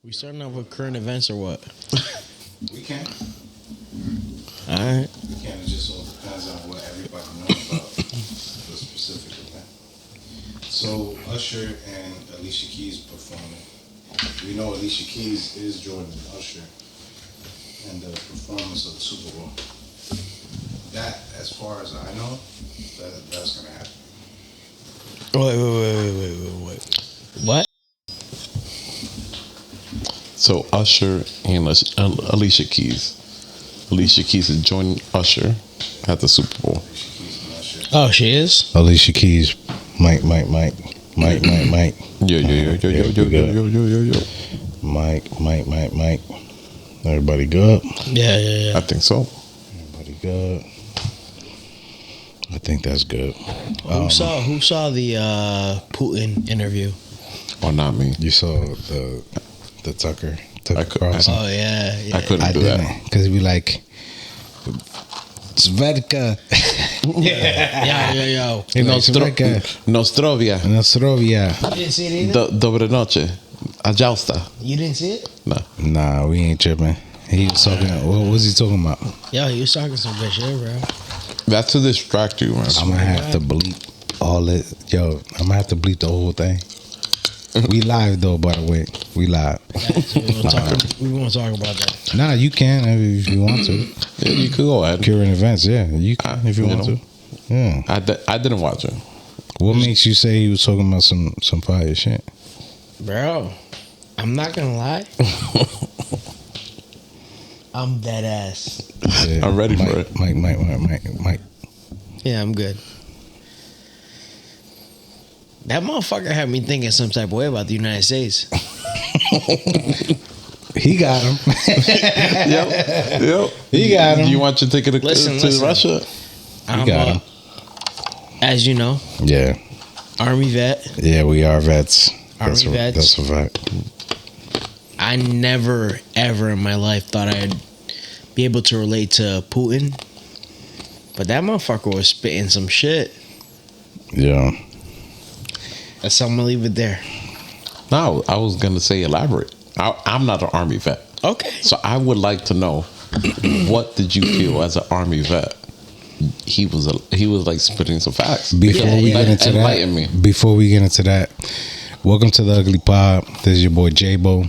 We starting off with current events or what? We can. All right. We can. It just all depends on what everybody knows about the specific event. So Usher and Alicia Keys performing. We know Alicia Keys is joining Usher in the performance of the Super Bowl. That, as far as I know, that's gonna happen. Wait. What? So Usher and Alicia Keys. Alicia Keys is joining Usher at the Super Bowl. Alicia Keys and Usher. Oh, she is? Alicia Keys, Mike. Yo. Mike. Everybody good? Yeah. I think so. Everybody good? I think that's good. Who saw the Putin interview? Or not me. You saw the Tucker Carlson? Oh yeah. I couldn't I do didn't, that. because he'd be like, Svedka. Yo. Nostrovia. Nostrovia. You didn't see it either? Dobre noche. Ajausta. You didn't see it? No. Nah, we ain't tripping. He was talking. What was he talking about? Yo, he was talking some bitch shit, bro. That's to distract you, man. I'm gonna have to bleep all it. Yo, I'm gonna have to bleep the whole thing. We live though, by the way. We live. Yeah, so we won't talk about that. Nah, you can if you want to. Yeah, you could go ahead. Current events, yeah, you can if you want to. Yeah. I didn't watch it. What makes you say he was talking about some fire shit? Bro, I'm not gonna lie. I'm dead ass. Yeah, I'm ready for it. Mike. Yeah, I'm good. That motherfucker had me thinking some type of way about the United States. He got him. Yep. He got him. You want your ticket to Listen. Russia? I'm got him. As you know, Yeah. Army vet. Yeah, we are vets. Army vets. That's a fact. I never, ever in my life thought I'd be able to relate to Putin. But that motherfucker was spitting some shit. Yeah. So I'm gonna leave it there. No, I was gonna say elaborate. I'm not an Army vet, Okay. so I would like to know what did you feel as an Army vet? He was like spitting some facts. Before we get into Enlighten me. Before we get into that, welcome to the Ugly Pod. This is your boy Jabo.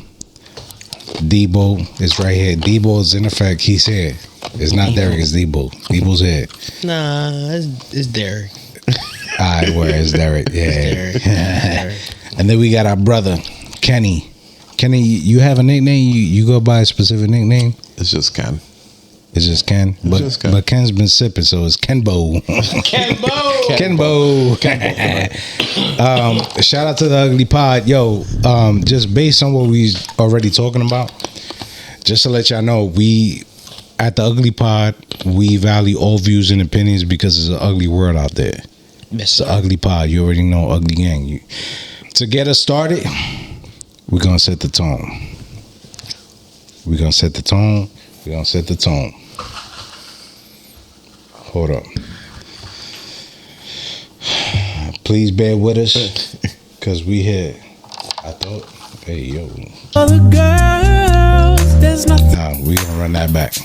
Debo is right here. Debo is in effect. He's here. It's not Derek. It's Debo. Debo's here. Nah, it's Derek. All right, where is Derek? Yeah. Derek. And then we got our brother Kenny. Kenny, you have a nickname? You go by a specific nickname? It's just Ken. It's just Ken. But Ken's been sipping, so it's Kenbo. Kenbo. Shout out to the Ugly Pod. Yo, just based on what we already talking about, just to let y'all know, we at the Ugly Pod, we value all views and opinions because it's an ugly world out there. It's the Ugly Pod. You already know Ugly Gang. To get us started, we're gonna set the tone. Hold up. Please bear with us, cause we here. I thought, hey yo. Other girls, there's nothing. Nah, we gonna run that back.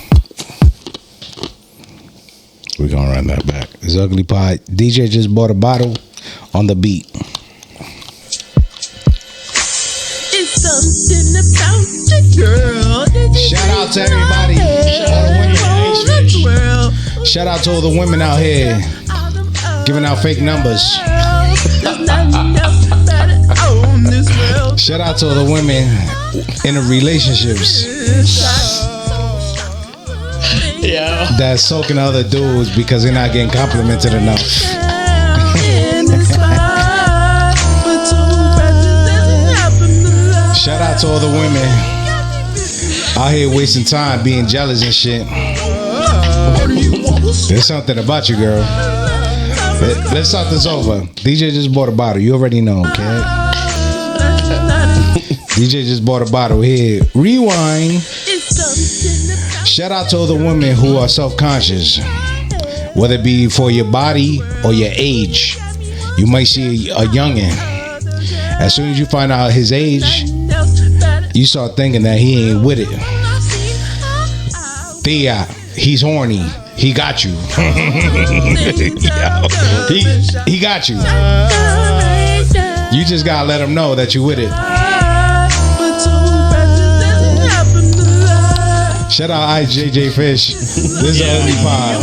It's Ugly Pie. DJ just bought a bottle on the beat. It's something about the girl. Shout out to everybody. Shout out to all the women out here giving out fake numbers. Shout out to all the women in the relationships. Yeah. That's soaking other dudes because they're not getting complimented enough. Shout out to all the women out here wasting time being jealous and shit. There's something about you, girl. Let's start this over. DJ just bought a bottle. You already know, okay? DJ just bought a bottle. Here, rewind. Shout out to all the women who are self-conscious, whether it be for your body or your age. You might see a youngin'. As soon as you find out his age, you start thinking that he ain't with it. Thea, he's horny. He got you. he got you. You just gotta let him know that you with it. Shout out IJJ Fish. This is Ugly Pod.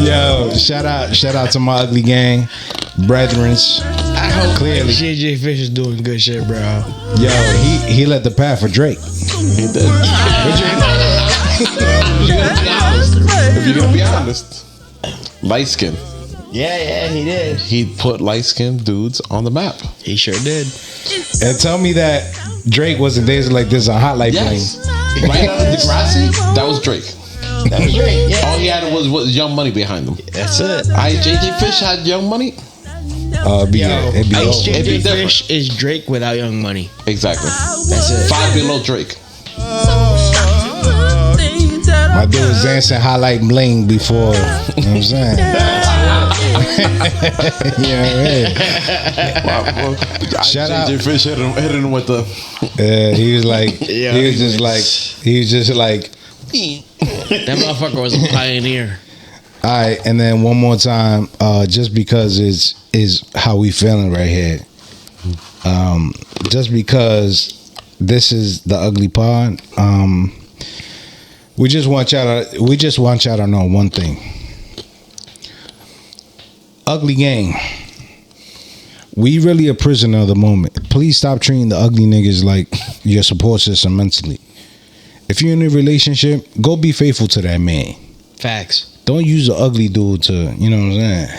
Yo, shout out to my ugly gang, brethrens. I hope Clearly. JJ Fish is doing good shit, bro. Yo, he led the path for Drake. He did. If you're gonna be honest, light skin. Yeah, he did. He put light skinned dudes on the map. He sure did. And tell me that Drake wasn't dancing like this on Hot Light Yes. Bling. Right out of Degrassi, that was Drake. That was Drake. Yeah. All he had was Young Money behind him. That's it. JJ Fish had Young Money. It'd be Ice It'd be JJ different. Fish is Drake without Young Money. Exactly. That's it. 5 below Drake. My dude was dancing Highlight Bling before. You know what I'm saying? Yeah, Shout out. JJ Fish hit him with the. He was like, Yeah, he was just like, That motherfucker was a pioneer. all right. And then one more time, just because is how we feeling right here. Just because this is the Ugly Pod. We just want y'all to know one thing. Ugly gang. We really a prisoner of the moment. Please stop treating the ugly niggas like your support system mentally. If you're in a relationship, go be faithful to that man. Facts. Don't use an ugly dude to, you know what I'm saying?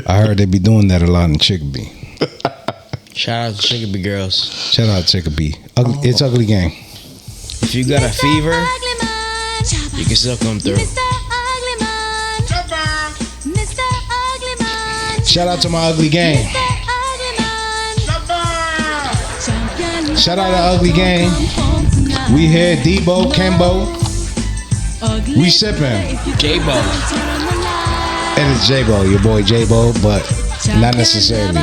I heard they be doing that a lot in Chickabee. Shout out to Chickabee girls. Shout out to Chickabee. It's Ugly Gang. If you got a fever, you can still come through. Shout out to my Ugly Gang. Shout out to Ugly Gang. We here, Debo, Kenbo. We sipping. J-Bo. It is J-Bo, your boy J-Bo, but not necessarily.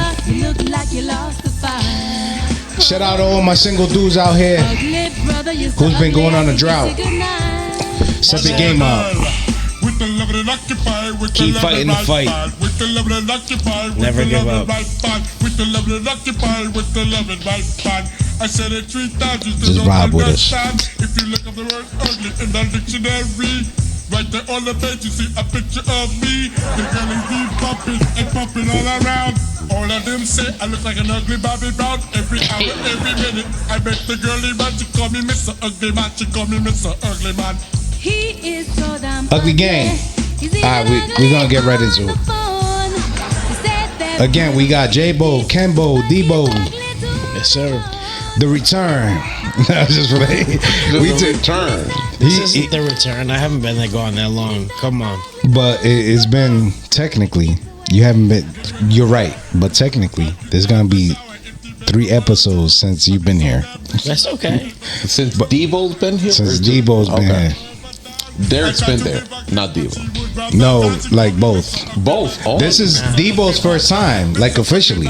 Shout out to all my single dudes out here who's been going on a drought. Step your game up. Keep fighting the fight. Never give up. Just vibe with us. If you look up the word ugly in the dictionary, right there on the page you see a picture of me. The girl is deep pumping and pumping all around. All of them say I look like an ugly Bobby Brown. Every hour, every minute, I bet the girlie man. She call me Mr. Ugly Man. She call me Mr. Ugly Man. He is so damn Ugly Gang. Alright, we gonna get right into it. Again, we got J-Bo, Kenbo, Debo. Yes, sir. The return. Just for we took Turn. This isn't the return. I haven't been there gone that long. Come on. but it's been technically. You haven't been. You're right, but technically, there's gonna be 3 episodes since you've been here. That's okay. Since Debo's been here? Since Debo's been Okay. here. Derek's been there, not Debo. No, like both. Both. Oh. This is Debo's first time, like officially.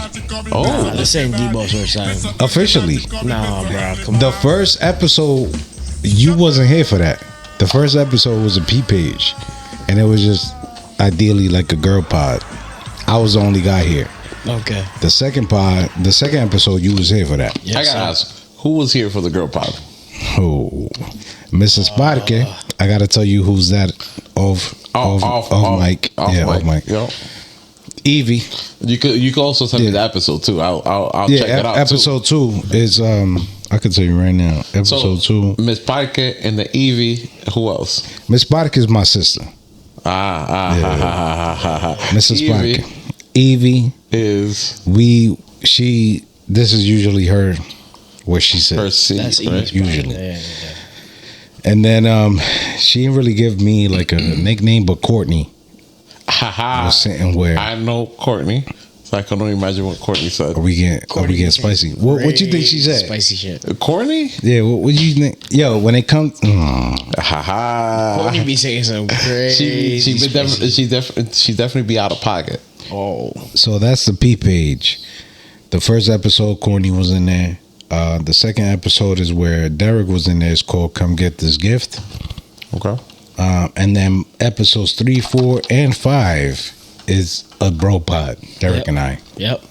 Nah, this ain't Debo's first time. Officially. Nah, bro. Come on. The first episode, you wasn't here for that. The first episode was a P page, and it was just ideally like a girl pod. I was the only guy here. Okay. The second episode, you was here for that. Yes, I gotta ask, who was here for the girl pod? Oh, Mrs. Parque. I gotta tell you who's that off mic. Off mic. Yo. Evie. You could also send me the episode too. I'll check it out. Episode 2 is I can tell you right now. Episode 2. Miss Parque and the Evie. Who else? Miss Parque is my sister. Mrs. Evie Parque. Evie is this is usually her what she said. her seat, That's right? Evie's Usually. Yeah. And then she didn't really give me like a nickname, but Courtney Haha. was sitting where I know Courtney, so I can only imagine what Courtney said. are we getting spicy? What you think she said? Spicy shit. Courtney? Yeah, what you think? Yo, when it comes, Haha. Courtney be saying some crazy. She definitely be out of pocket. Oh, So that's the P page. The first episode, Courtney was in there. The second episode is where Derek was in there. It's called "Come Get This Gift." Okay. And then episodes 3, 4, and 5 is a bro pod. Derek Yep. and I. yep.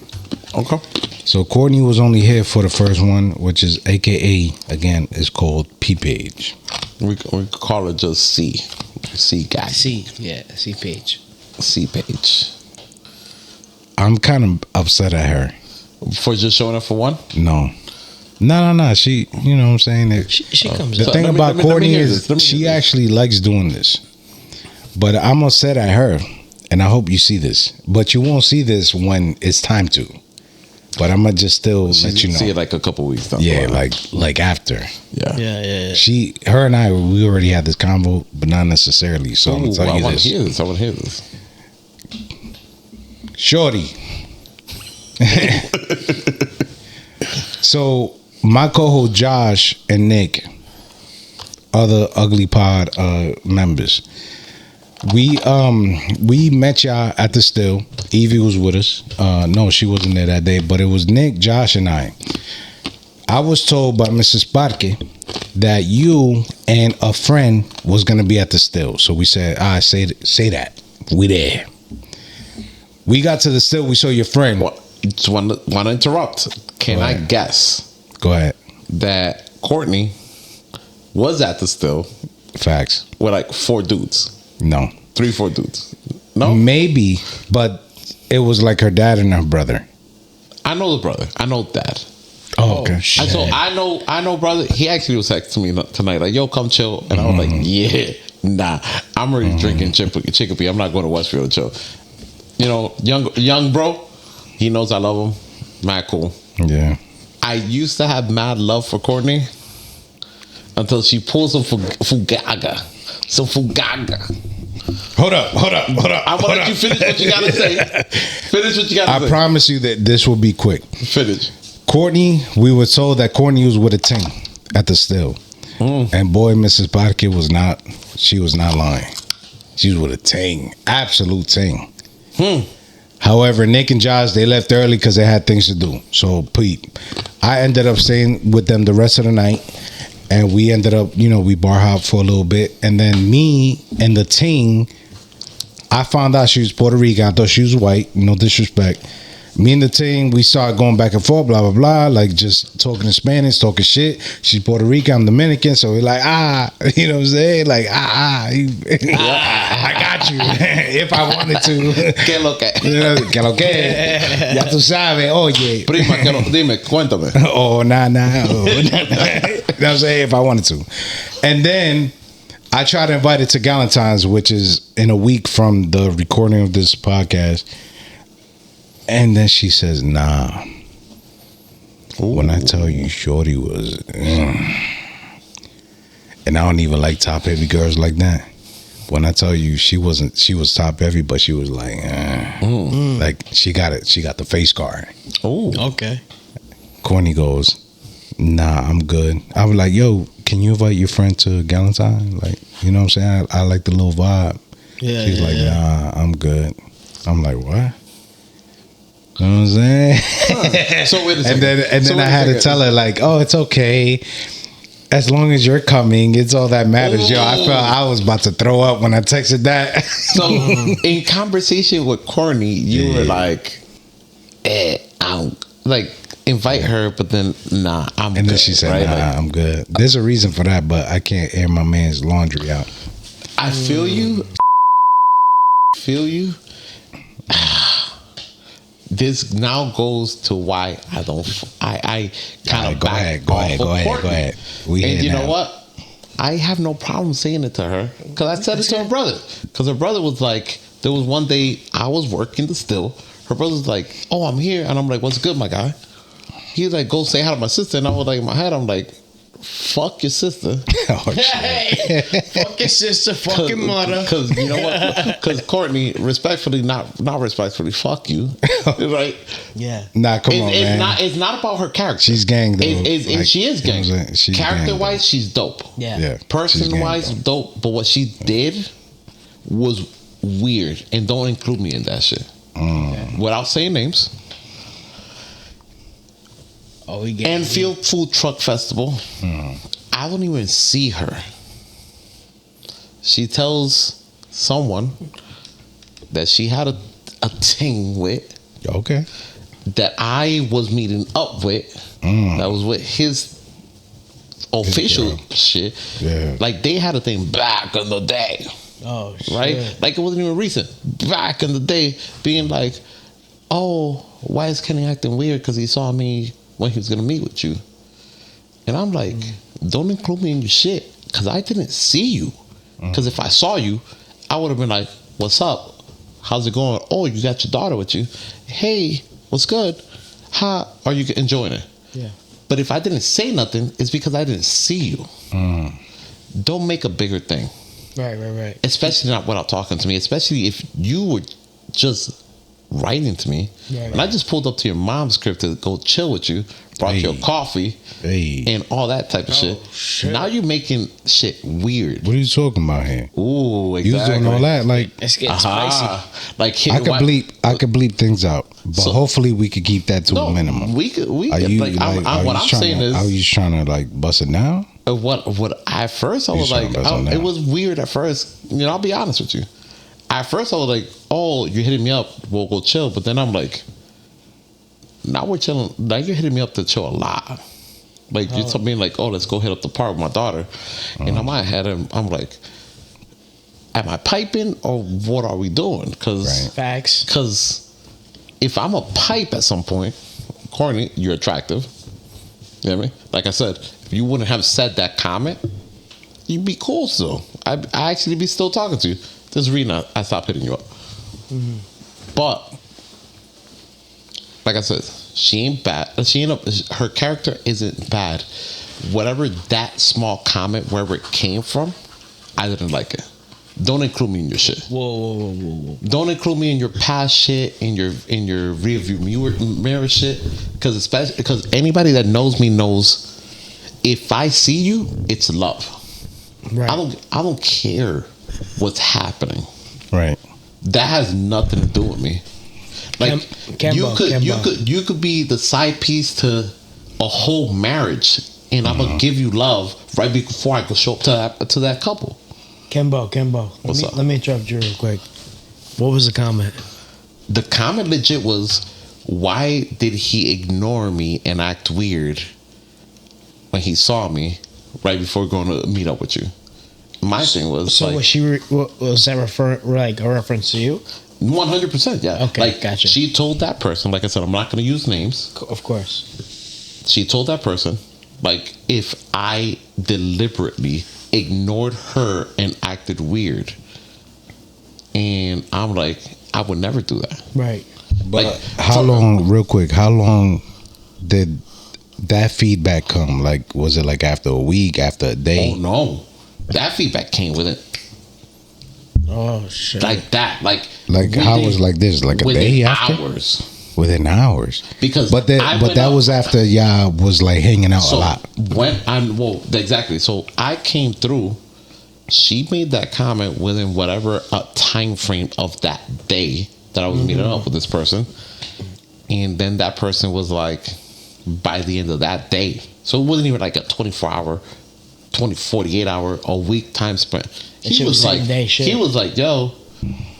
Okay. So Courtney was only here for the first one, which is AKA again is called P page. We call it just C. C guy. C page. C page. I'm kind of upset at her. For just showing up for one? No. She, you know what I'm saying? That She comes the up. thing let me- about let me Courtney hear is this. Let me hear she this. actually likes doing this. But I'm upset at her, and I hope you see this. But you won't see this when it's time to. But I'm gonna just still let you know. See it like a couple weeks down. Yeah, the line. like after. Yeah. Yeah. Her and I, we already had this convo, but not necessarily. So I'm gonna Ooh, tell I you want to this. hear this. I want to hear this. Shorty. So my co-host Josh and Nick, other Ugly Pod members, we met y'all at the Still. Evie was with us. No, she wasn't there that day, but it was Nick, Josh, and I. I was told by Mrs. Parque that you and a friend was gonna be at the Still. So we said, say that. We there. We got to the Still, we saw your friend. What? Just want to interrupt. Can Go I ahead. guess Go ahead. that Courtney was at the Still Facts. with like 4 dudes? No. 3-4 dudes. No? Maybe, but it was like her dad and her brother. I know the brother. I know dad. Oh, okay. I know brother. He actually was texting me tonight like, yo, come chill. And I was like, yeah, nah. I'm already drinking Chicopee. I'm not going to Westfield to chill. You know, young bro, he knows I love him. Mad cool. Yeah. I used to have mad love for Courtney until she pulls some fugaga. Some fugaga. Hold up. I want to let you finish what you got to say. Finish what you got to say. I promise you that this will be quick. Finish. Courtney, we were told that Courtney was with a ting at the Still. And boy, Mrs. Parque was not lying. She was with a ting. Absolute ting. However, Nick and Josh, they left early because they had things to do. So, Pete, I ended up staying with them the rest of the night. And we ended up, we bar hopped for a little bit. And then me and the ting, I found out she was Puerto Rican. I thought she was white. No disrespect. Me and the team, we started going back and forth, blah, blah, blah, like just talking in Spanish, talking shit. She's Puerto Rican, I'm Dominican, so we're like, you know what I'm saying? Like, I got you, if I wanted to. ¿Qué lo que? Que lo que, ya tú sabes, oye. Prima, dime, cuéntame. Oh, nah. Oh, you know what I'm saying? If I wanted to. And then I tried to invite her to Galentine's, which is in a week from the recording of this podcast. And then she says, nah. Ooh. When I tell you Shorty was... and I don't even like top heavy girls like that. When I tell you she was top heavy, but she was like... like she got it. She got the face card. Oh, Okay. Courtney goes, nah, I'm good. I was like, yo, can you invite your friend to Galentine? Like, you know what I'm saying? I like the little vibe. Yeah. She's like, nah, I'm good. I'm like, what? You know what I'm saying? So wait a second. And then I had to tell her like, oh, it's okay. As long as you're coming, it's all that matters. Yo, I felt I was about to throw up when I texted that. So in conversation with Courtney, you were like, like invite her, but then I'm and good. then she said, right? nah, Like, I'm good. There's a reason for that, but I can't air my man's laundry out. I feel you. This now goes to why I kind of Go ahead. We and here you now. know what? I have no problem saying it to her because I said it to her brother. Because her brother was like, there was one day I was working the Still. Her brother was like, oh, I'm here. And I'm like, what's good, my guy? He was like, go say hi to my sister. And I was like, in my head, I'm like, fuck your sister. Oh, shit. Hey, fuck your sister, fuck your mother. Because you know what? Because Courtney, respectfully, not respectfully, fuck you. Right? Yeah. Nah, come on, man. It's not about her character. She's gang, though. And she is gang. You know what I'm saying? She's Character gang, wise, though. she's dope. Yeah. Yeah. Person wise, she's gang, dope. But what she did was weird. And don't include me in that shit. without saying names. Oh, we get Enfield Food Truck Festival. I don't even see her. She tells someone that she had a thing with. Okay. That I was meeting up with. That was with his official shit. Yeah. Like they had a thing back in the day. Oh, shit. Right? Like it wasn't even recent. Back in the day, being like, oh, why is Kenny acting weird? Because he saw me when he was going to meet with you. And I'm like, don't include me in your shit. Because I didn't see you. Because if I saw you, I would have been like, what's up? How's it going? Oh, you got your daughter with you. Hey, what's good? How are you enjoying it? Yeah. But if I didn't say nothing, it's because I didn't see you. Don't make a bigger thing. Right. Especially not without talking to me. Especially if you were just writing to me. Right. And I just pulled up to your mom's crib to go chill with you. Brought you a coffee. And all that type of shit. Now you're making shit weird. What are you talking about here? Ooh, exactly. You was doing all that, like It's getting spicy. Like I could bleep things out, but hopefully we could keep that to a minimum. We could. Are you Like, what I'm trying saying to, is, are you trying to like bust it down? what at first I was trying like, to bust it it down. was weird at first. You know, I'll be honest with you. At first I was like, oh, you're hitting me up, we'll go chill. But then I'm like, now we're chilling. Now you're hitting me up to chill a lot. Like you're telling me like, oh, let's go hit up the park with my daughter. And in my head, I'm like, am I piping or what are we doing? Because Facts. if I'm a pipe at some point, Courtney, you're attractive. You know what I mean? Like I said, if you wouldn't have said that comment, you'd be cool still. I actually be still talking to you. There's a reason I stopped hitting you up. But like I said, she ain't bad. Her character isn't bad. Whatever that small comment, wherever it came from, I didn't like it. Don't include me in your shit. Whoa. Don't include me in your past shit, in your rear view mirror shit. Because anybody that knows me knows if I see you, it's love. Right. I don't care what's happening. Right. That has nothing to do with me. Like Kenbo. you could be the side piece to a whole marriage, and I'm gonna give you love right before I go show up to that couple. Kenbo. What's up? Let me interrupt you real quick. What was the comment? The comment legit was, why did he ignore me and act weird when he saw me right before going to meet up with you? My thing was so like, was that like a reference to you? 100%, yeah. Okay, like, gotcha. She told that person, like I said, I'm not going to use names. Of course. She told that person, like, if I deliberately ignored her and acted weird, and I'm like, I would never do that. Right. But Like, how long, real quick, how long did that feedback come? Like, was it like after a week, after a day? Oh no, that feedback came with it. Oh shit. Like that, like how was like this, like a day after? Hours. Within hours. Because but that was after y'all was like hanging out a lot. Exactly. So I came through. She made that comment within whatever time frame of that day that I was meeting up with this person, and then that person was like, by the end of that day. So it wasn't even like a 24-hour, 48-hour, a week time spent. He was like, yo,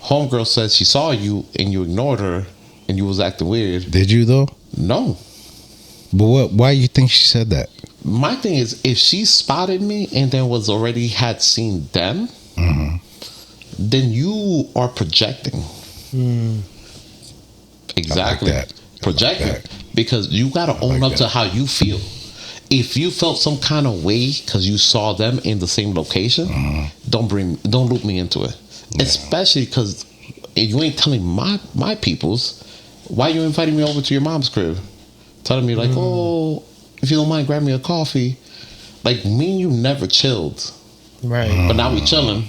homegirl said she saw you and you ignored her and you was acting weird. Did you though? No. But why you think she said that? My thing is, if she spotted me and then had seen them, then you are projecting. Exactly. I like that. Projecting. Like that. Because you got to own up to how you feel. If you felt some kind of way because you saw them in the same location, don't loop me into it. Yeah. Especially because you ain't telling my peoples, why you inviting me over to your mom's crib? Telling me like, oh, if you don't mind, grab me a coffee. Like, me and you never chilled. Right. But now we chilling.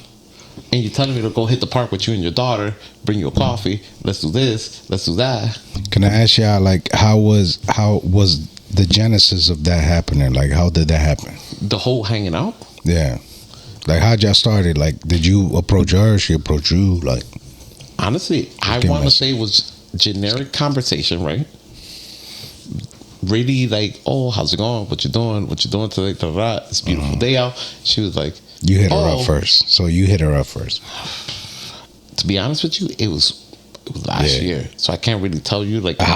And you're telling me to go hit the park with you and your daughter, bring you a coffee, let's do this, let's do that. Can I ask y'all, like, how was the genesis of that happening? Like, how did that happen? The whole hanging out? Yeah. Like, how'd y'all started? Like, did you approach her? She approached you? Like, honestly, I want to say it was generic conversation, right? Really like, oh, how's it going? What you doing? What you doing today? It's a beautiful day out. She was like, You hit her up first. So you hit her up first. to be honest with you, it was last year, so I can't really tell you like. But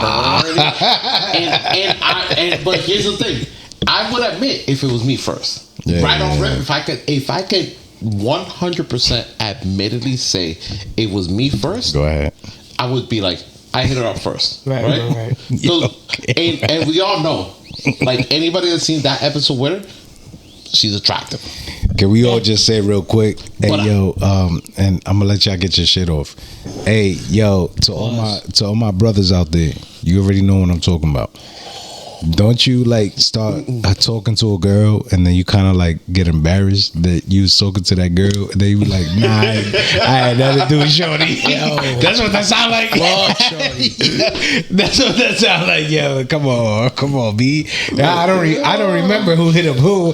here's the thing: I would admit if it was me first, right on rip. If I could 100% admittedly say it was me first, go ahead. I would be like, I hit her up first, Right. So, and we all know, like anybody that's seen that episode with her, she's attractive. Can we all just say real quick, hey yo, and I'm gonna let y'all get your shit off. Hey yo, to all my brothers out there, you already know what I'm talking about. Don't you like start talking to a girl and then you kind of like get embarrassed that you was talking to that girl and then you be like, nah, I had nothing to do with shorty. Yo, that's what that sound like. That's what that sound like. Yo, come on, B. I don't remember who hit up who.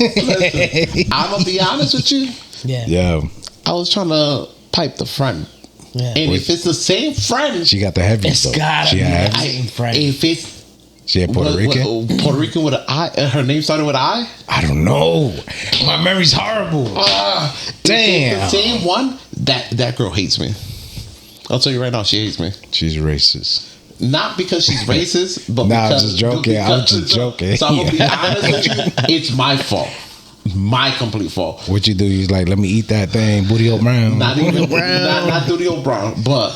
Listen, I'm gonna be honest with you. Yeah. I was trying to pipe the friend. Yeah. And if it's the same friend, she got the heavy. It's gotta be the same friend. If it's she had Puerto Rican? Puerto Rican with an I. Her name started with I? I don't know. My memory's horrible. Damn. The same one, that girl hates me. I'll tell you right now, she hates me. She's racist. Not because she's racist, but nah, because... I'm just joking. I'm just joking. So I'm going to be honest with you. It's my fault. My complete fault. What you do, you's like, let me eat that thing, Booty O'Brown. Not even Brown. Not Booty O'Brown, but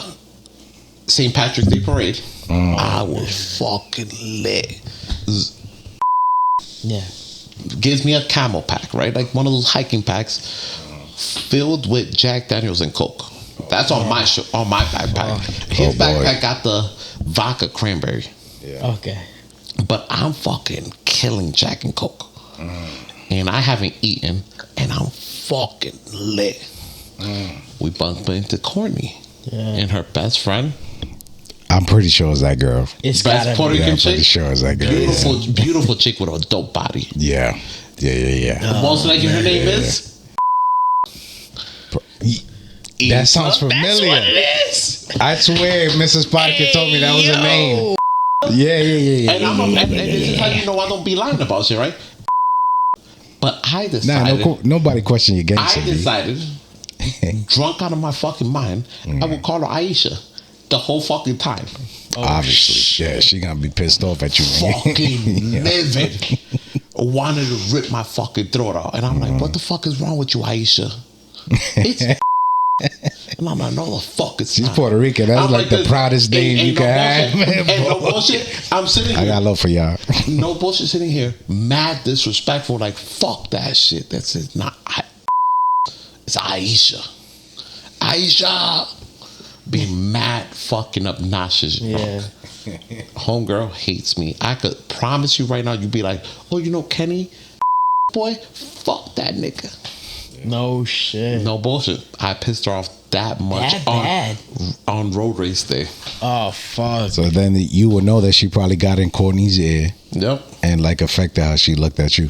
St. Patrick's Day Parade. I was fucking lit. Yeah. Gives me a camel pack, right? Like one of those hiking packs filled with Jack Daniels and Coke. That's on my backpack. His backpack got the vodka cranberry. Yeah. Okay. But I'm fucking killing Jack and Coke. And I haven't eaten and I'm fucking lit. We bumped into Courtney and her best friend. I'm pretty sure it's that girl. It's best Puerto Rican I'm chick. pretty sure it's that girl. Beautiful chick with a dope body. Yeah. Most likely her name is. That sounds familiar. That's what it is. I swear, Mrs. Parque told me that was her name. Yeah. And this is how you know I don't be lying about shit, right? But I decided. Nobody question your gangster. I decided, drunk out of my fucking mind, I would call her Aisha the whole fucking time. Obviously, yeah, she gonna be pissed off at you. Fucking livid. Wanted to rip my fucking throat out, and I'm like, "What the fuck is wrong with you, Aisha?" It's and I'm like, "No, the fuck it's She's not." Puerto Rican. That's like the proudest name you can have. And no bullshit. I'm sitting here. I got love for y'all. No bullshit. Sitting here, mad disrespectful. Like fuck that shit. That's it. Not. It's Aisha. Aisha. Being mad, fucking obnoxious. Yeah. Homegirl hates me. I could promise you right now, you'd be like, oh, you know Kenny? Boy, fuck that nigga. No shit. No bullshit. I pissed her off that much on road race day. Oh, fuck. So then you would know that she probably got in Courtney's ear. Yep. And like affected how she looked at you.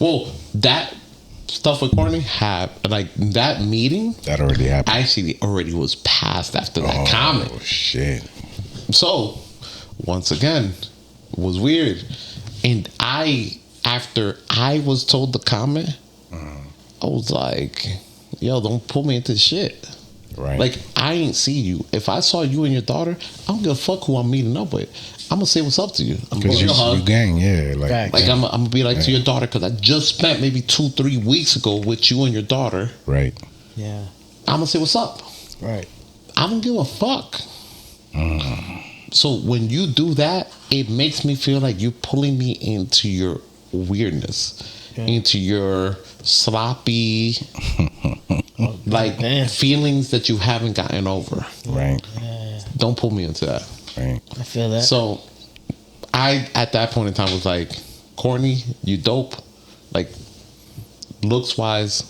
Well, that stuff with Courtney happened, like that meeting. That already happened. Actually, already was passed after that comment. Oh, shit. So, once again, it was weird. And after I was told the comment, I was like, yo, don't pull me into shit. Right. Like, I ain't see you. If I saw you and your daughter, I don't give a fuck who I'm meeting up with. I'm going to say what's up to you. I'm going to hug. You gang, yeah. Like I'm going to be like to your daughter, because I just spent maybe 2-3 weeks ago with you and your daughter. Right. Yeah. I'm going to say what's up. Right. I don't give a fuck. So when you do that, it makes me feel like you're pulling me into your weirdness, into your sloppy, like feelings that you haven't gotten over. Right. Don't pull me into that. Right. I feel that. So I, at that point in time, was like, Courtney, you dope. Like, looks wise,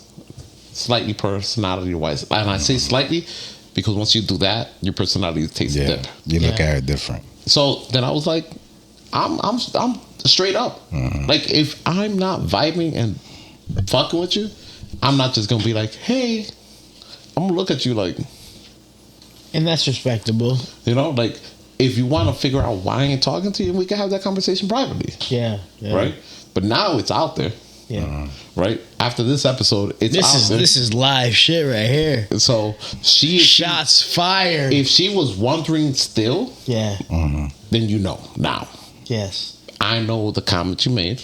slightly personality wise. And I say slightly because once you do that, your personality takes a dip. You look at it different. So then I was like, I'm straight up. Like, if I'm not vibing and fucking with you, I'm not just gonna be like, hey, I'm gonna look at you like, And that's respectable. You know, like if you want to figure out why I ain't talking to you, we can have that conversation privately. Yeah. Right? But now it's out there. Yeah. Right? After this episode, it's out there. This is live shit right here. So Shots fired. If she was wondering still, Yeah. then you know now. Yes. I know the comment you made.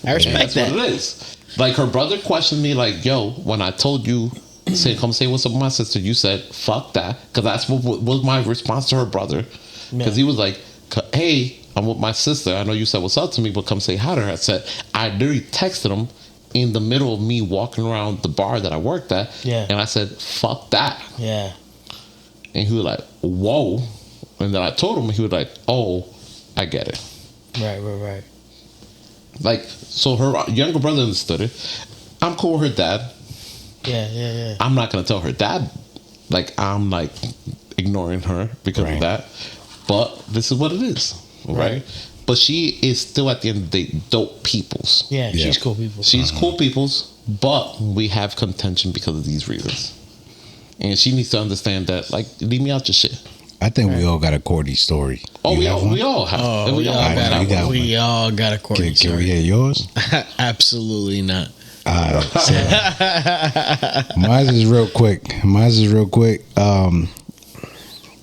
I respect That's that. what it is. Like her brother questioned me, like, "Yo, when I told you, come say what's up with my sister, you said fuck that," because that's what was my response to her brother. Because he was like, "Hey, I'm with my sister. I know you said what's up to me, but come say hi to her." I said I literally texted him in the middle of me walking around the bar that I worked at, and I said fuck that. Yeah. And he was like, "Whoa," and then I told him, he was like, "Oh, I get it." Right. Like, so her younger brother understood it. I'm cool with her dad. Yeah. I'm not gonna tell her dad, like, I'm like ignoring her because of that. But this is what it is, right? But she is still at the end of the day dope peoples. Yeah, she's cool people. She's cool peoples, but we have contention because of these reasons. And she needs to understand that, like, leave me out your shit. I think we all got a Courtney story. Oh, You we have one? all have. Oh, we all have got one. we all got a Courtney Can we story. hear yours? Absolutely not. Mine is real quick.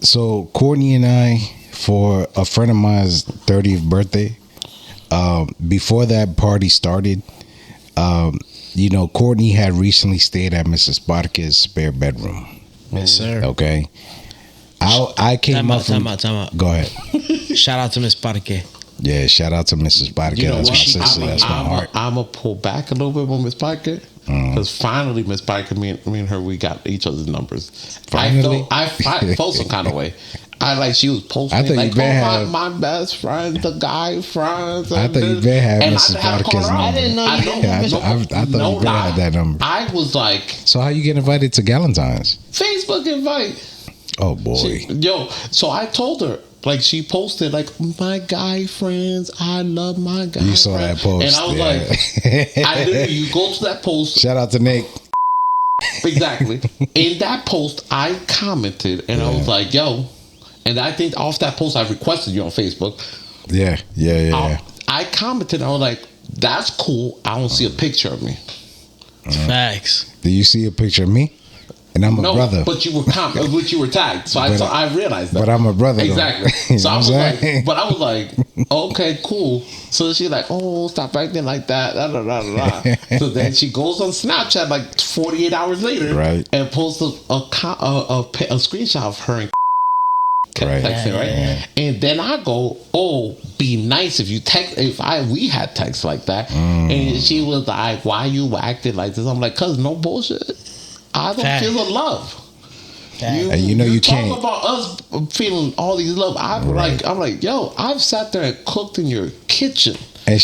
So Courtney and I, for a friend of mine's 30th birthday, before that party started, Courtney had recently stayed at Mrs. Parque's spare bedroom. Yes, sir. Okay. I came up from... Time out. Go ahead. Shout out to Miss Parque. Yeah, shout out to Mrs. Parque. You know That's what? my sister. That's my heart. I'm going to pull back a little bit with Miss Parque. Because finally, Miss Parque, me and her, we got each other's numbers. Finally? I felt some kind of way. She was posting I thought like, you been my best friend, the guy friends. I thought you been had Mrs. Parque's number. I didn't know you Yeah, I thought you been had that number. I was like, So how you get invited to Galentine's? Facebook invite. Oh boy. So I told her, like, she posted, like, my guy friends, I love my guy You saw friends. that post. And I was like, I literally, you go to that post. Shout out to Nick. Exactly. In that post, I commented, and I was like, yo, and I think off that post, I requested you on Facebook. Yeah. I commented, I was like, that's cool. I don't see a picture of me. Facts. Do you see a picture of me? And I'm a brother. But you were tagged, so I realized that. But I'm a brother. Exactly. You So know I was what I'm like, saying? but I was like, okay, cool. So she's like, oh, stop acting like that. Da, da, da, da, da. So then she goes on Snapchat like 48 hours later, Right. and posts a screenshot of her and Right. texting, right? Yeah. And then I go, oh, be nice if we had text like that. And she was like, why you acting like this? I'm like, cause no bullshit. I don't Fact. feel the love. And you know you talk can't. about us feeling all these love. I'm like, yo, I've sat there and cooked in your kitchen. And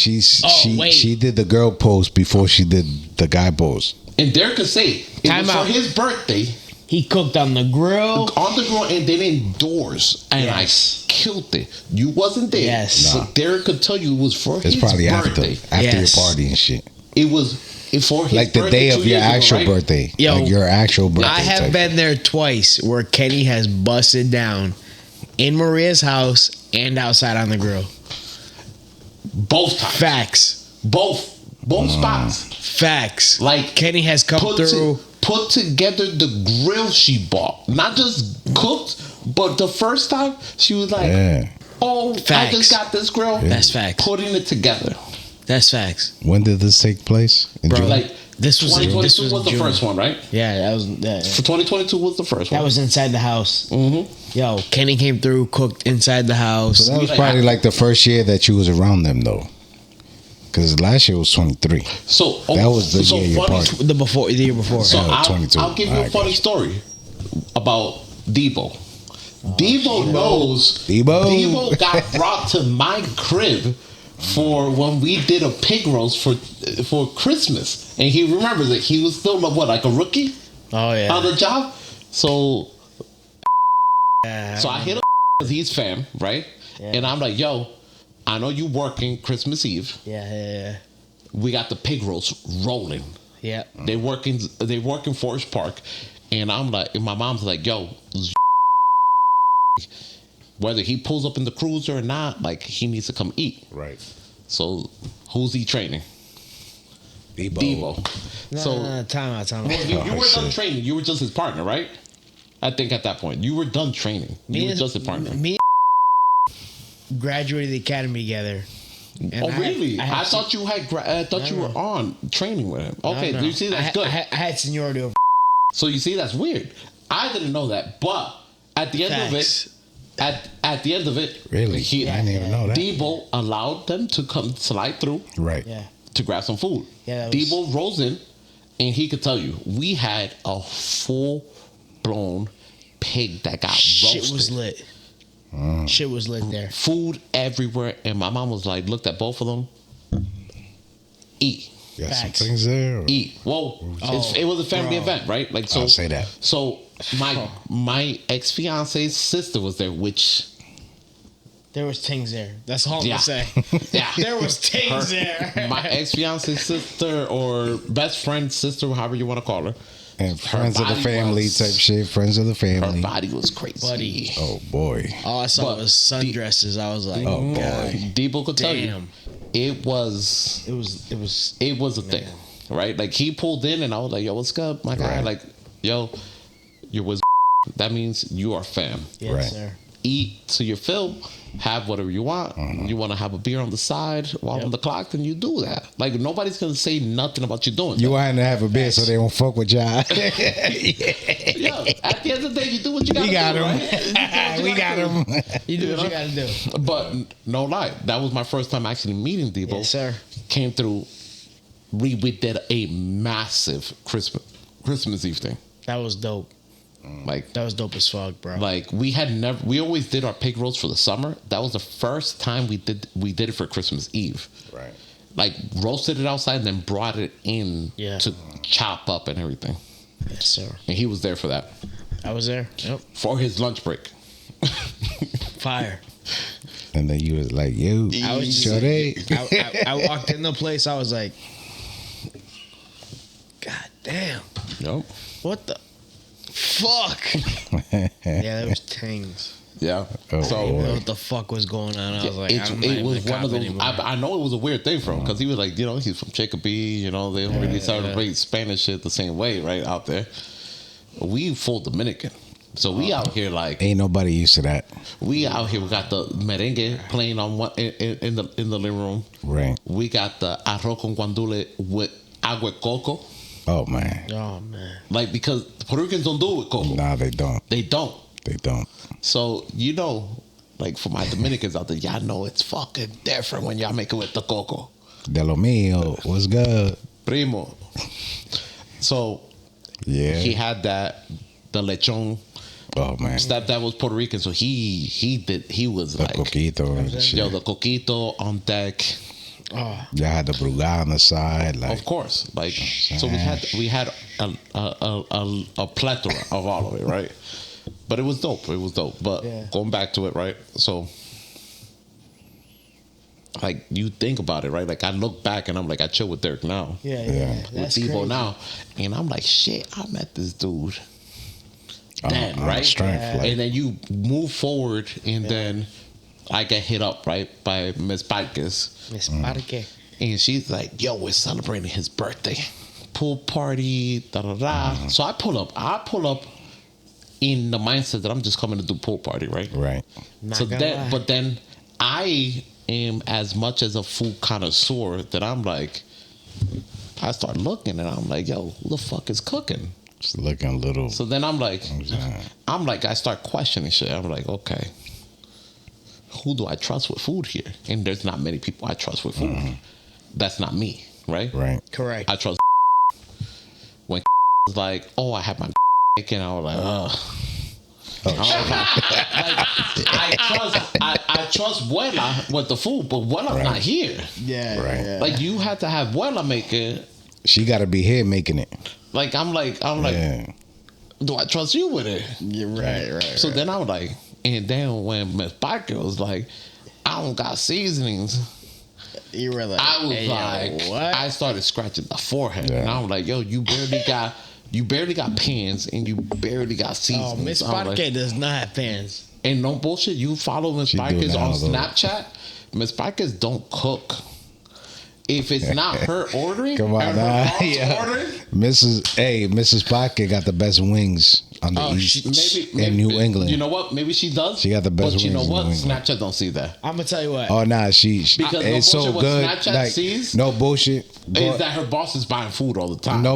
wait. she did the girl post before she did the guy post. And Derek could say it Time was out. for his birthday He cooked on the grill. on the grill and then indoors, and Yes. I killed it. You wasn't there, Yes. so Derek could tell you it was for It's his probably birthday. after Yes. your party and shit. It was for his Like the birthday day 2 of your years ago, actual right? birthday. Yo, like your actual birthday. I have type. been there twice where Kenny has busted down in Maria's house and outside on the grill. Both times. Facts. Both spots. Facts. Like, Kenny has come through. Put together the grill she bought. Not just cooked, but the first time she was like, Yeah. oh, I Facts. just got this grill. That's facts. Putting it together. That's facts. When did this take place? In Bro, June? Like, This was 2022 was the June. first one, right? Yeah, that was For 2022 was the first one. that was inside the house. Yo, Kenny came through, cooked inside the house. So that was probably like the first year that you was around them, though. Because last year was 23. So That was the year you funny- party. The year before. So Yeah, 22. I'll give you a Alright, funny gotcha. story about Debo. Debo knows. Debo. got brought to my crib for when we did a pig roast for Christmas, and he remembers it. He was still like a rookie Oh yeah. on the job. So I hit him because he's fam, right? Yeah. And I'm like, yo, I know you working Christmas Eve. Yeah. We got the pig roast rolling. Yeah. They work in Forest Park, And I'm like, and my mom's like, yo, whether he pulls up in the cruiser or not, like, he needs to come eat. Right. So who's he training? Debo. No, time out. You were done training. You were just his partner, right? I think at that point you were done training. You were just his partner. Me and graduated the academy together. And Really? I thought you had. I thought you were on training with him. Okay, No. you see that's good. I had seniority over. So you see that's weird. I didn't know that, but at the end of it, at the end of it, Really? I didn't even know that. Debo allowed them to come slide through. Right. Yeah. To grab some food. Yeah, Debo rolls in, and he could tell you we had a full-blown pig that got roasted. Shit was lit. Shit was lit there. Food everywhere, and my mom was like, looked at both of them. Eat. Got some Facts. things there. Or? Eat. Well, it was a family event, right? Like so. I'll say that. So my ex fiance's sister was there, which There was things there. That's all I'm Yeah. gonna say. yeah, There was things there. my ex fiance's sister or best friend sister, however you want to call her. And friends of the body family was- type shit. Friends of the Her family. body was crazy. Buddy. Oh boy. All I saw But was sundresses. I was like, Oh boy. Debo could tell you, damn. it was It was. a thing, right? Like he pulled in, and I was like, "Yo, what's good, my guy?" Right. Like, "Yo, you're with." That means you are fam. Yes, Right. sir. Eat till you fill. Have whatever you want. You want to have a beer on the side while on the clock, then you do that. Like nobody's gonna say nothing about you doing. You that. want to have a beer so they won't fuck with y'all. Yo, at the end of the day, you do what you gotta We got do, him. right? We got him. You do what you gotta do. But no lie, that was my first time actually meeting Debo. Yes, sir. Came through. We did a massive Christmas Eve thing. That was dope. Like That was dope as fuck, bro. Like we always did our pig roast for the summer. That was the first time we did it for Christmas Eve. Right. Like roasted it outside and then brought it in Yeah. to chop up and everything. Yes, sir. And he was there for that. I was there. Yep. For his lunch break. Fire. And then you was like, yo, I was just- sure they. I walked in the place. I was like, God damn. Yep. What the fuck? Yeah, there was things. Yeah. Oh, So I didn't know boy. what the fuck was going on. I was like, I'm not it even was a one of cop those. anymore. I know it was a weird thing for him because he was like, he's from Chicopee. They don't really celebrate Spanish shit the same way, right out there. We full Dominican, so we out here like Ain't nobody used to that. we out here. We got the merengue playing on one in the living room. Right. We got the arroz con guandule with agua de coco, Oh, man. Oh man. like because Puerto Ricans don't do it with coco. Nah, they don't. They don't. They don't. So like for my Dominicans out there, y'all know it's fucking different when y'all make it with the coco. De lo mío. What's good? Primo. So Yeah. he had that, the lechon. Oh, man. Stepdad was Puerto Rican, so he was The like, coquito and shit. yo, the coquito on deck. Oh, Y'all had the brugal on the side. Like, Of course, like so we had a plethora of all of it, right? But it was dope. It was dope. But Yeah. going back to it, right? So, like you think about it, right? Like I look back and I'm like, I chill with Dirk now. yeah, Yeah. yeah. With That's Debo crazy. now, and I'm like, shit, I met this dude. on Then, the right? strength, Yeah. like, And then you move forward, and then I get hit up, right, by Miss Parque. Miss Parque. And she's like, yo, we're celebrating his birthday. Pool party, da da da. So I pull up in the mindset that I'm just coming to do pool party, right? right. Not So gonna then, lie. but then I am as much as a food connoisseur that I'm like, I start looking and I'm like, yo, who the fuck is cooking? Just looking a little. So then I'm like, I start questioning shit. I'm like, okay, who do I trust with food here? And there's not many people I trust with food. That's not me, right? Right. Correct. I trust when was like, oh, I have my and I was like, ugh. I trust Vuela with the food, but Vuela's not here. yeah, Right. yeah. Like you had to have Vuela make it. She got to be here making it. Like I'm like, Yeah. do I trust you with it? You're right. So then I was like, and then when Miss Parker was like, I don't got seasonings, You were like, I was hey, yo, like, what? I started scratching the forehead, Yeah. and I was like, yo, you You barely got pans and you barely got seasonings. Oh, Miss I'm Parque like, does not have pans. and no bullshit. You follow Miss She do Parquez now, on though. Snapchat. Miss Parquez don't cook. If it's not her ordering, Come on, and nah. her mom's Yeah. ordering, Mrs. Parque got the best wings on the east in New England. You know what? Maybe she does. She got the best But you know wings in what? New England. Snapchat don't see that. I'm gonna tell you what. Oh nah, she Because no it's so bullshit, what good. Snapchat Like sees no bullshit. Is that her boss is buying food all the time? No,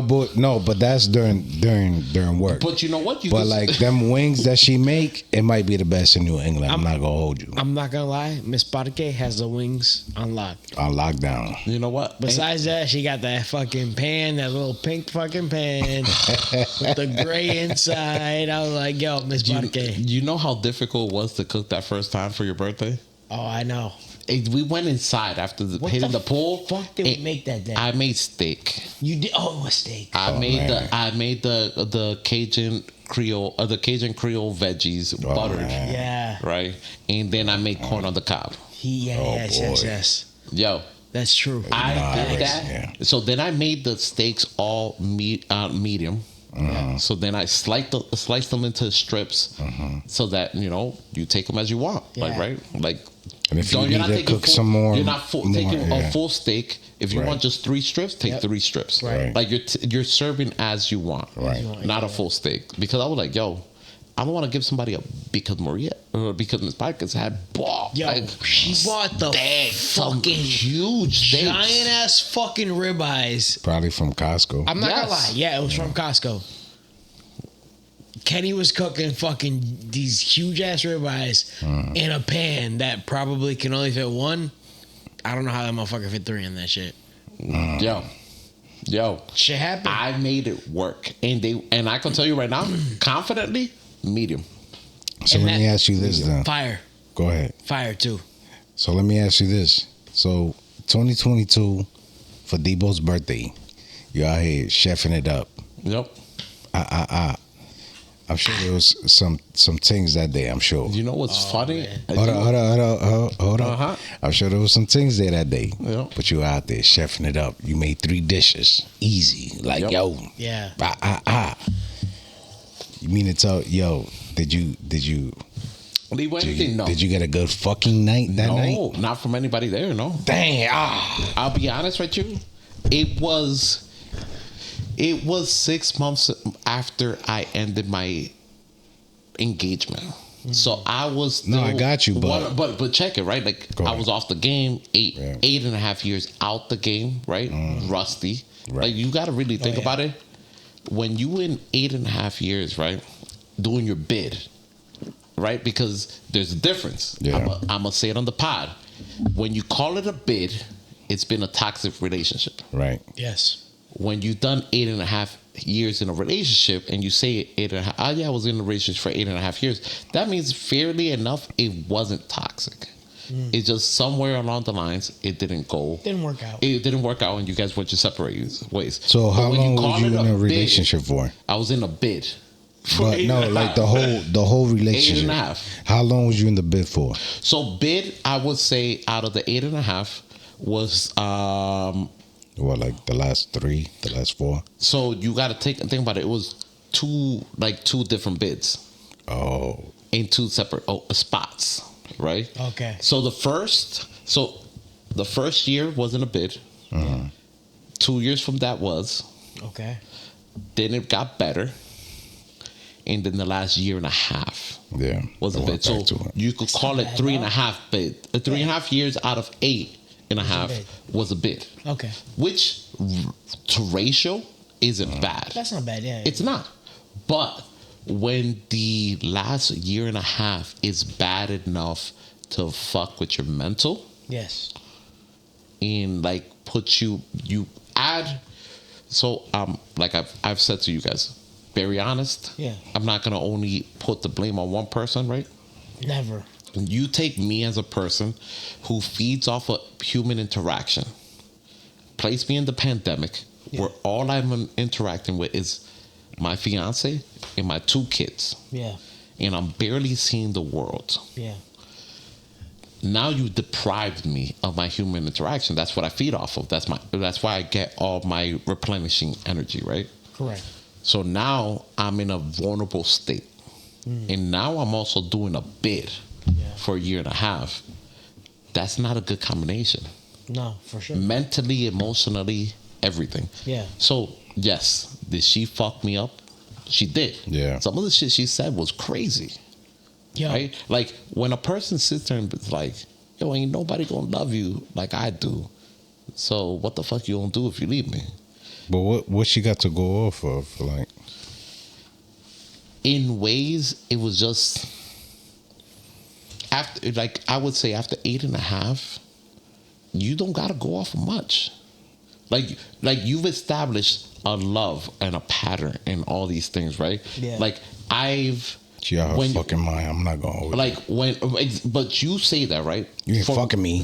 but that's during work. But you know what? But like them wings that she make, it might be the best in New England. I'm not gonna hold you I'm not gonna lie. Miss Parque has the wings on lock. on lockdown. You know what? Besides that, she got that fucking pan, that little pink fucking pan with the gray inside. I was like, yo, Miss Parque. You know how difficult it was to cook that first time for your birthday? Oh, I know. We went inside after hitting the pool. Fuck did we make that day? I made steak. You did? Oh, a steak. I made man. the Cajun Creole veggies buttered, man. Yeah. right? And then I made corn on the cob. Yes. Yo, That's true. I did that. Yeah. So then I made the steaks all medium. So then I sliced them into strips, so that you take them as you want, like Yeah. right, like. And if you You're need not to taking cook full- some more, You're not taking yeah. a full steak. If you Right. want just 3 strips, take Yep. 3 strips. Right. Like you're serving as you want. Right. Not a full steak. Because I was like, yo, I don't want to give somebody because because Miss Parker's had ball. Yo, like, she bought the some fucking huge steaks. giant ass fucking ribeyes. Probably from Costco. I'm not gonna Yes. lie. Yeah, it was from Costco. Kenny was cooking fucking these huge ass ribeyes in a pan that probably can only fit one. I don't know how that motherfucker fit 3 in that shit. Yo, Shit happened. I made it work, and I can tell you right now, confidently, medium. So And let me that- ask you this then. Fire. Go ahead. Fire too. So let me ask you this. So 2022 for Debo's birthday, you out here chefing it up. Yep. I'm sure there was some things that day. I'm sure. You know what's funny? man. Hold on. Uh-huh. I'm sure there was some things there that day. Yeah. But you were out there chefing it up. You made 3 dishes. Easy. Like, Yep. yo. Yeah. You mean to tell, yo, did you Leave anything? No. did you get a good fucking night that night? No, not from anybody there. No. Dang. I'll be honest with you. It was 6 months after I ended my engagement. So I was still, No, I got you, but check it, right? Like Go I ahead. was off the game, eight Yeah. and a half years out the game, right? Rusty. Right. Like you got to really think yeah. about it. When you in 8.5 years, right, doing your bid, right? Because there's a difference. Yeah. I'm gonna say it on the pod. When you call it a bid, it's been a toxic relationship. Right. Yes. When you've done 8.5 years in a relationship and you say 8.5, oh yeah, I was in a relationship for 8.5 years, that means fairly enough it wasn't toxic. It's just somewhere along the lines it didn't go. Didn't work out. It didn't work out and you guys went your separate ways. So But how when long call was you it in a bid, relationship for? I was in a bid. for But no, 8.5. like the whole relationship. 8.5. How long was you in the bid for? So bid, I would say out of the 8.5 was What, like the last 3, the last 4? so you got to think about it. It was two different bids Oh, in 2 separate spots, right? Okay. So the first year wasn't a bid. 2 years from that was. Okay. Then it got better, and then the last year and a half yeah. was a I bid. went So back to it. you could call it bad, 3.5 bid. 3.5 years out of 8.5 bid. was a bid, Okay. which to ratio isn't bad. That's not bad. Yeah. It's not. But when the last year and a half is bad enough to fuck with your mental yes. and like put you add. So like I've said to you guys, very honest. Yeah. I'm not gonna only put the blame on one person, right? Never. You take me as a person who feeds off of human interaction. Place me in the pandemic where all I'm interacting with is my fiance and my 2 kids. Yeah. And I'm barely seeing the world. Yeah. Now you deprived me of my human interaction. That's what I feed off of. That's why I get all my replenishing energy, right? Correct. So now I'm in a vulnerable state. And now I'm also doing a bid for a year and a half. That's not a good combination. No, for sure. Mentally, emotionally, everything. Yeah. So, yes, did she fuck me up? She did. Yeah. Some of the shit she said was crazy. Yo, Right? Like, when a person sits there and is like, yo, ain't nobody gonna love you like I do. So, what the fuck you gonna do if you leave me? But what she got to go off of? Like, In ways, it was just after, like, I would say after 8.5, you don't gotta go off of much. Like you've established a love and a pattern and all these things, right? Yeah. Like she out her when- fucking mind. I'm not going with like when, but you say that, right? you ain't For- fucking me.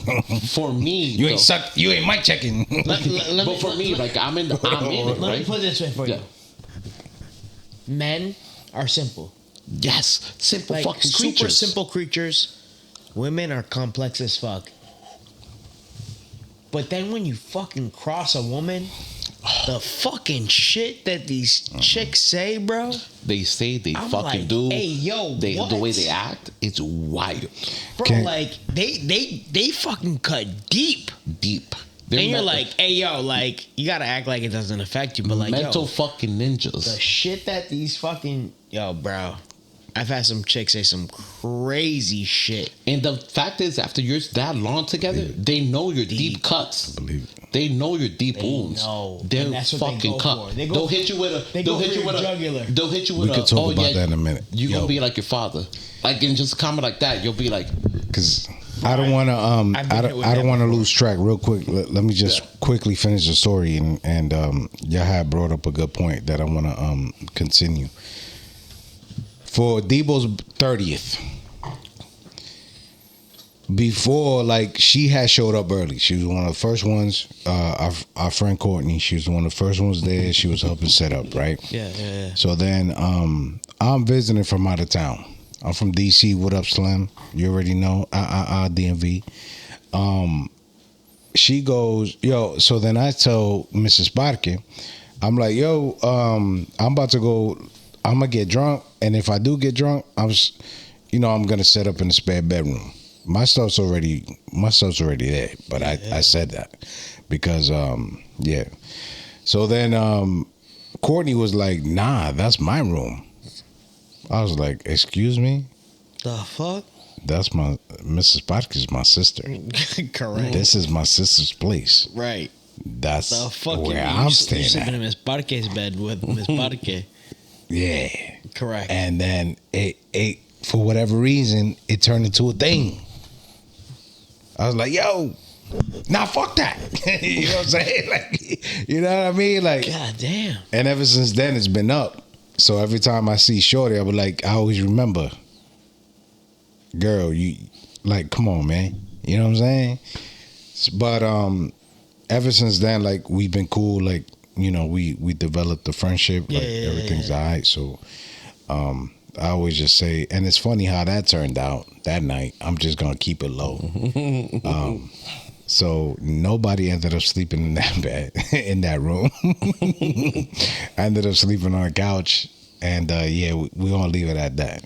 For me, You ain't though, suck. You ain't mic checking. but for me, like I'm in it, let me right? put it this way for Yeah. you. Men are simple. Yes, simple Like fucking super creatures. simple creatures. Women are complex as fuck. But then when you fucking cross a woman, the fucking shit that these chicks say, bro. They say they I'm fucking like, do. hey, yo, they, what? the way they act, it's wild, Bro, Can't- like they fucking cut deep. deep. They're And you're mental- like, hey yo, like you gotta act like it doesn't affect you, but like mental yo, fucking the ninjas. shit that these fucking bro. I've had some chicks say some crazy shit. And the fact is, after you're that long together, they know your deep cuts. Believe it. They know your deep wounds. know. They're And that's what they fucking go cut. for. They go They'll for- hit you with a. they They'll go hit for you your with jugular. a. They'll hit you with We a. could talk oh, about yeah, that in a minute. You Yo. gonna be like your father, like and just comment like that. You'll be like, Because I don't want to I've been I hit with don't that want to before. lose track. Real quick, let me just quickly finish the story, and y'all had brought up a good point that I want to continue. For Debo's 30th, before, like, she had showed up early. She was one of the first ones. Our friend Courtney, she was one of the first ones there. She was helping set up, right? Yeah. So then I'm visiting from out of town. I'm from DC. What up, Slim? You already know. DMV. She goes, yo. So then I tell Mrs. Parque, I'm like, yo, I'm about to go. I'm gonna get drunk, and if I do get drunk, I'm gonna set up in the spare bedroom. My stuff's already there, but I said that because yeah. So then Courtney was like, nah, that's my room. I was like, excuse me? The fuck? That's my Mrs. Parque is my sister. Correct. This is my sister's place. Right. That's The fuck where you I'm sleeping staying in at. Miss Parque's bed with Miss Parque. Yeah. Correct. And then it for whatever reason, it turned into a thing. I was like, yo, nah, fuck that. You know what I'm saying? Like, you know what I mean? Like, God damn. and ever since then, it's been up. So every time I see Shorty, I be like, I always remember, girl, you like, come on, man. You know what I'm saying? But ever since then, like, we've been cool. Like, you know, we developed the friendship. Like, everything's all right. So I always just say, and it's funny how that turned out that night. I'm just gonna keep it low. So nobody ended up sleeping in that bed, in that room. I ended up sleeping on a couch, and yeah, we're gonna leave it at that.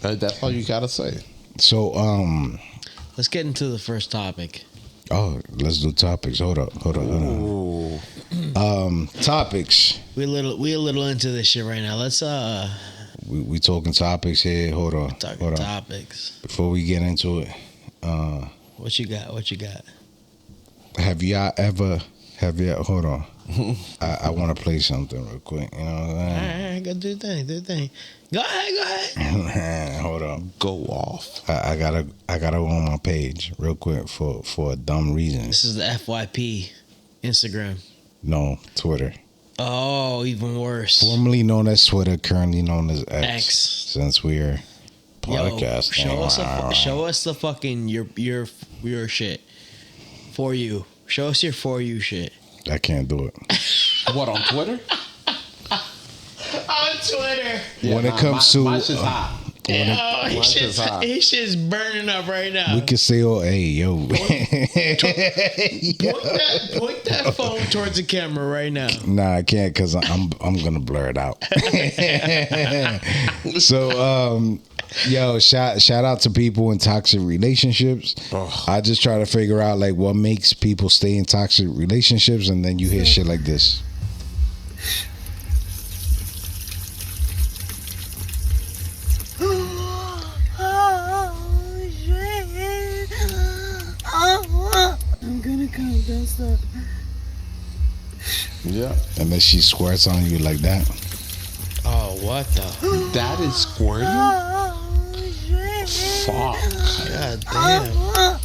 that's all you gotta say. So Let's get into the first topic. oh, let's do topics. Hold up. Topics. We a little into this shit right now. Let's We talking topics here. Hold on. topics. Before we get into it, What you got? have y'all hold on. I want to play something real quick. You know what I'm saying? Alright, go do the thing. Go ahead. Hold on. Go off. I gotta go on my page real quick for a dumb reason. This is the FYP Instagram. No, Twitter. Oh, even worse. Formerly known as Twitter, currently known as X. X. Since we're podcasting. Show us the fucking your shit. For you. Show us your for you shit. I can't do it. What, on Twitter? On Twitter. When it comes to my shit's hot. Oh, Watch this high. his shit's burning up right now. We can say, oh, hey, yo. Point that phone towards the camera right now. Nah, I can't because I'm gonna blur it out. So, yo, shout out to people in toxic relationships. I just try to figure out like what makes people stay in toxic relationships, and then you hear shit like this. I'm gonna count that stuff. Yeah. And then she squirts on you like that. Oh, what the? That is squirting? Fuck. God damn.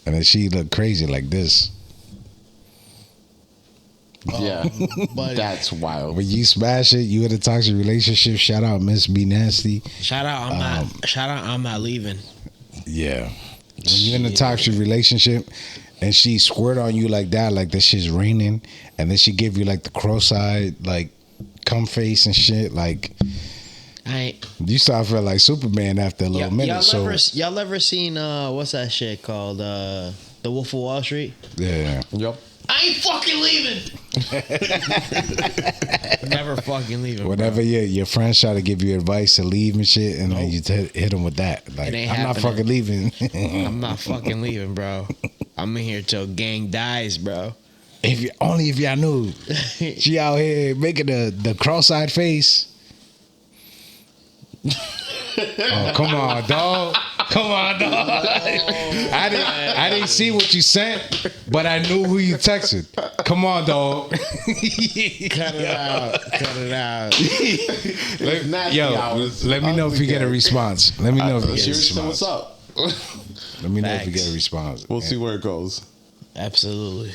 And then she look crazy like this. Yeah. Buddy. That's wild. When you smash it, you in a toxic relationship. Shout out Miss Be Nasty. Shout out, I'm not leaving. Yeah. When you're in a toxic relationship and she squirt on you like that, like this shit's raining, and then she give you like the cross-eyed, like cum face and shit, like you start feeling like Superman after a little minute. Y'all ever seen what's that shit called? The Wolf of Wall Street? Yeah. Yep. I ain't fucking leaving. Never fucking leaving. Whenever your friends try to give you advice to leave and shit, and then you hit them with that, like, ain't I'm not happening. fucking leaving. I'm not fucking leaving, bro. I'm in here till gang dies, bro. If y'all knew, she out here making the cross-eyed face. Oh, come on, dog. Come on, dog. I didn't see what you sent, but I knew who you texted. Come on, dog. Cut it out. Cut it out. Let me know if you get a response. Let me know if you get a response. What's up? Let me know if you get a response. We'll see where it goes. Absolutely.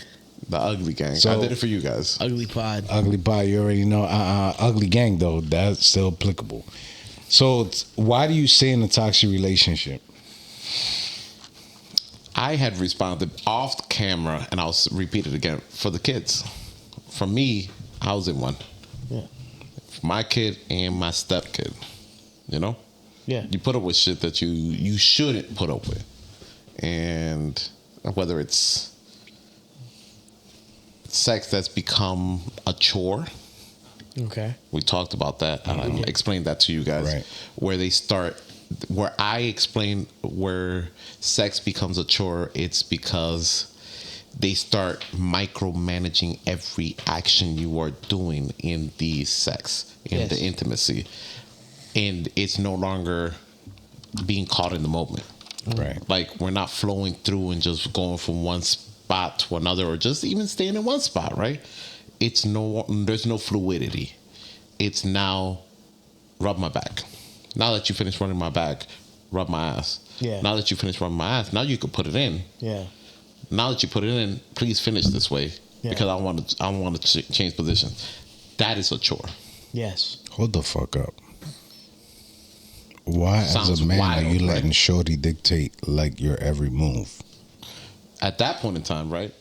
The ugly gang. So- I did it for you guys. Ugly pod. Ugly pie, you already know. Ugly gang, though, that's still applicable. So, why do you stay in a toxic relationship? I had responded off camera, and I'll repeat it again, for the kids. For me, I was in one. Yeah. My kid and my stepkid. You know? Yeah. You put up with shit that you shouldn't put up with. And whether it's sex that's become a chore. Okay. We talked about that. I explained that to you guys. Right. Where I explain where sex becomes a chore, it's because they start micromanaging every action you are doing in the sex, in the intimacy. And it's no longer being caught in the moment. Right. Like, we're not flowing through and just going from one spot to another, or just even staying in one spot, right? There's no fluidity. It's now rub my back. Now that you finish running my back, rub my ass. Yeah. Now that you finish rubbing my ass, now you can put it in. Yeah. Now that you put it in, please finish this way, because I want to change positions. That is a chore. Yes. Hold the fuck up. Why, Sounds as a man, wild, are you letting right? shorty dictate like your every move? At that point in time, right?